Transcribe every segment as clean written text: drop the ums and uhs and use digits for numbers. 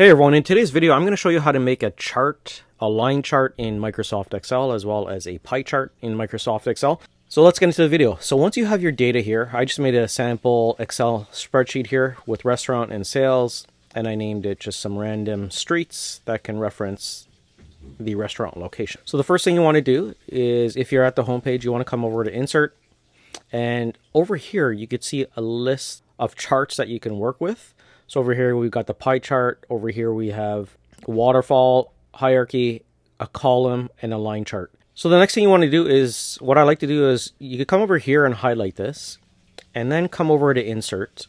Hey everyone, in today's video I'm going to show you how to make a chart, a line chart in Microsoft Excel, as well as a pie chart in Microsoft Excel. So let's get into the video. So once you have your data here, I just made a sample Excel spreadsheet here with restaurant and sales, and I named it just some random streets that can reference the restaurant location. So the first thing you want to do is, if you're at the home page, you want to come over to Insert, and over here you could see a list of charts that you can work with. So over here we've got the pie chart, over here we have waterfall, hierarchy, a column, and a line chart. So the next thing you want to do is, what I like to do is, you could come over here and highlight this, and then come over to Insert,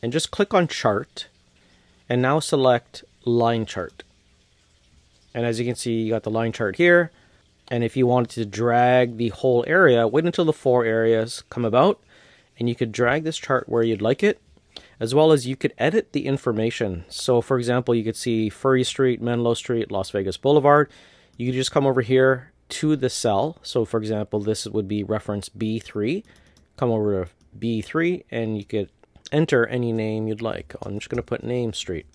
and just click on Chart, and now select Line Chart. And as you can see, you got the line chart here, and if you wanted to drag the whole area, wait until the 4 areas come about, and you could drag this chart where you'd like it, as well as you could edit the information. So for example, you could see Furry Street, Menlo Street, Las Vegas Boulevard. You could just come over here to the cell. So for example, this would be reference B3. Come over to B3 and you could enter any name you'd like. I'm just going to put Name Street.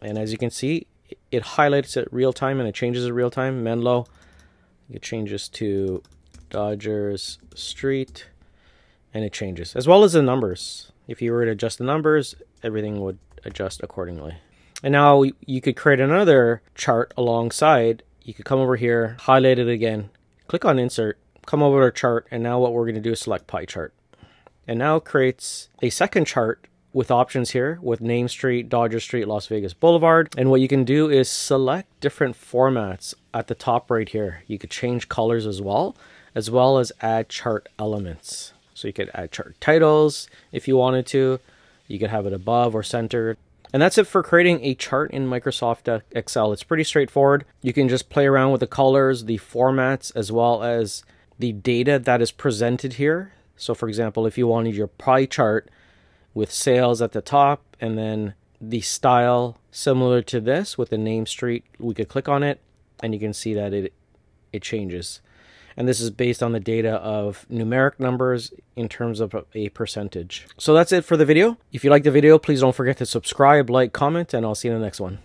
And as you can see, it highlights it real time and it changes it real time. Menlo, it changes to Dodgers Street, and it changes, as well as the numbers. If you were to adjust the numbers, everything would adjust accordingly. And now you could create another chart alongside. You could come over here, highlight it again, click on Insert, come over to Chart, and now what we're going to do is select Pie Chart. And now it creates a second chart with options here with Name Street, Dodger Street, Las Vegas Boulevard. And what you can do is select different formats at the top right here. You could change colors as well as add chart elements. So you could add chart titles if you wanted to. You could have it above or centered. And that's it for creating a chart in Microsoft Excel. It's pretty straightforward. You can just play around with the colors, the formats, as well as the data that is presented here. So for example, if you wanted your pie chart with sales at the top and then the style similar to this with the name street, we could click on it and you can see that it changes. And this is based on the data of numeric numbers in terms of a percentage. So that's it for the video. If you like the video, please don't forget to subscribe, like, comment, and I'll see you in the next one.